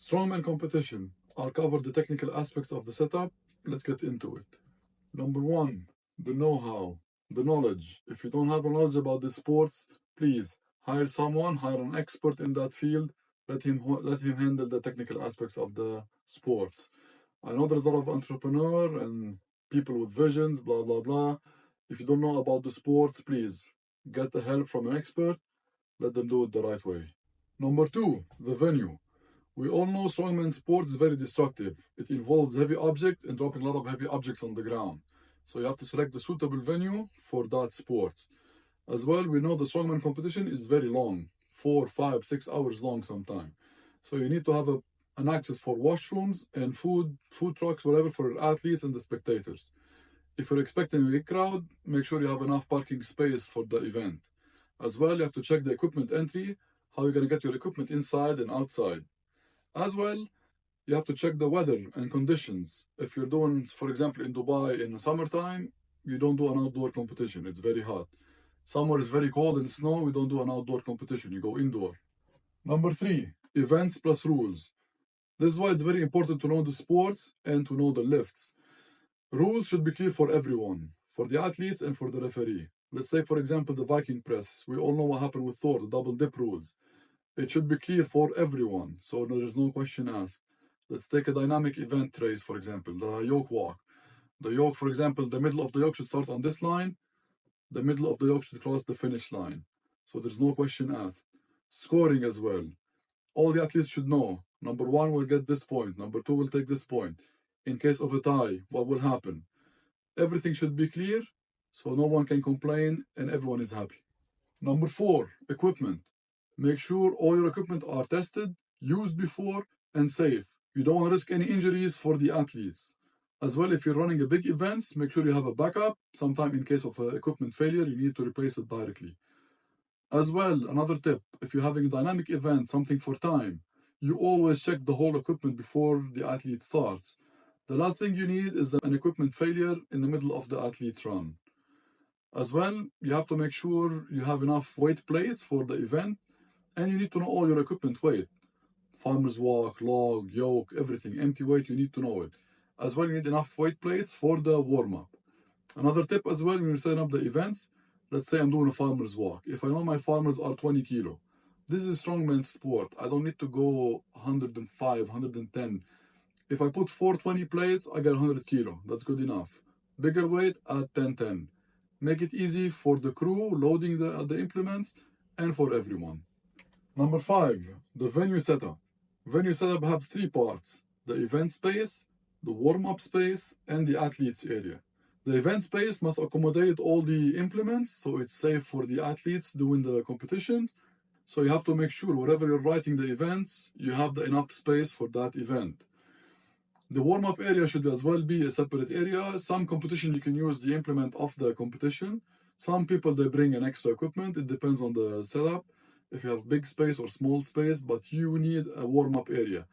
Strongman competition. I'll cover the technical aspects of the setup. Let's get into it. Number one, the know-how, the knowledge. If you don't have knowledge about the sports, please hire someone, hire an expert in that field. Let him handle the technical aspects of the sports. I know there's a lot of entrepreneur and people with visions, blah blah blah. If you don't know about the sports, please get the help from an expert. Let them do it the right way. Number two, the venue. We all know strongman sports is very destructive. It involves heavy objects and dropping a lot of heavy objects on the ground. So you have to select the suitable venue for that sport. As well, we know the strongman competition is very long, 4, 5, 6 hours long sometimes. So you need to have an access for washrooms and food trucks, whatever, for your athletes and the spectators. If you're expecting a big crowd, make sure you have enough parking space for the event. As well, you have to check the equipment entry, how you're going to get your equipment inside and outside. As well, you have to check the weather and conditions. If you're doing, for example, in Dubai in the summertime, you don't do an outdoor competition. It's very hot. Somewhere it's very cold and snow, we don't do an outdoor competition. You go indoor. Number three, events plus rules. This is why it's very important to know the sports and to know the lifts. Rules should be clear for everyone, for the athletes and for the referee. Let's take, for example, the Viking press. We all know what happened with Thor, the double dip rules. It should be clear for everyone, so there is no question asked. Let's take a dynamic event race, for example, the yoke walk. The yoke, for example, the middle of the yoke should start on this line. The middle of the yoke should cross the finish line. So there's no question asked. Scoring as well. All the athletes should know. Number one will get this point. Number two will take this point. In case of a tie, what will happen? Everything should be clear, so no one can complain and everyone is happy. Number four, equipment. Make sure all your equipment are tested, used before, and safe. You don't want to risk any injuries for the athletes. As well, if you're running a big events, make sure you have a backup. Sometime in case of equipment failure, you need to replace it directly. As well, another tip, if you're having a dynamic event, something for time, you always check the whole equipment before the athlete starts. The last thing you need is an equipment failure in the middle of the athlete's run. As well, you have to make sure you have enough weight plates for the event, and you need to know all your equipment weight. Farmer's walk, log, yoke, everything, empty weight, you need to know it. As well, you need enough weight plates for the warm-up. Another tip as well, when you're setting up the events, let's say I'm doing a farmer's walk. If I know my farmers are 20 kilo, this is strongman sport. I don't need to go 105, 110. If I put 420 plates, I get 100 kilo. That's good enough. Bigger weight, add 10. Make it easy for the crew loading the implements and for everyone. Number five, the venue setup. Venue setup have three parts: the event space, the warm-up space, and the athletes area. The event space must accommodate all the implements, so it's safe for the athletes doing the competitions. So you have to make sure wherever you're writing the events, you have enough space for that event. The warm-up area should as well be a separate area. Some competition you can use the implement of the competition. Some people, they bring an extra equipment. It depends on the setup. If you have big space or small space, but you need a warm-up area.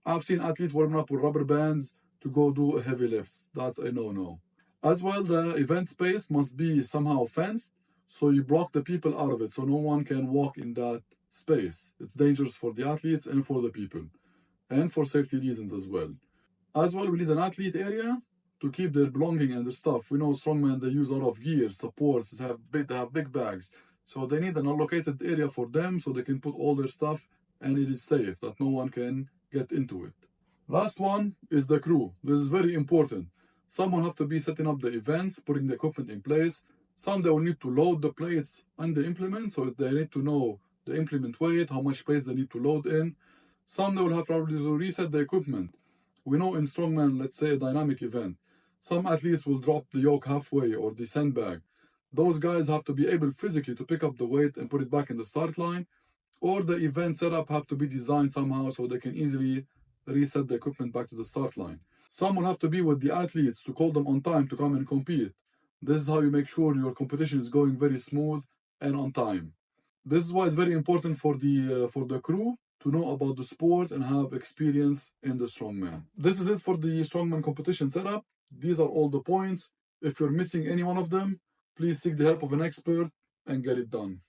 I've seen athletes warming up with rubber bands to go do heavy lifts. That's a no-no. As well, the event space must be somehow fenced, so you block the people out of it, so no one can walk in that space. It's dangerous for the athletes and for the people, and for safety reasons as well. As well, we need an athlete area to keep their belonging and their stuff. We know strongmen, they use a lot of gear, supports, they have big bags. So they need an allocated area for them so they can put all their stuff and it is safe, that no one can get into it. Last one is the crew. This is very important. Someone have to be setting up the events, putting the equipment in place. Some they will need to load the plates and the implement, so they need to know the implement weight, how much space they need to load in. Some they will have probably to reset the equipment. We know in strongman, let's say a dynamic event, some athletes will drop the yoke halfway or the sandbag. Those guys have to be able physically to pick up the weight and put it back in the start line, or the event setup have to be designed somehow so they can easily reset the equipment back to the start line. Some will have to be with the athletes to call them on time to come and compete. This is how you make sure your competition is going very smooth and on time. This is why it's very important for the crew to know about the sport and have experience in the strongman. This is it for the strongman competition setup. These are all the points. If you're missing any one of them, please seek the help of an expert and get it done.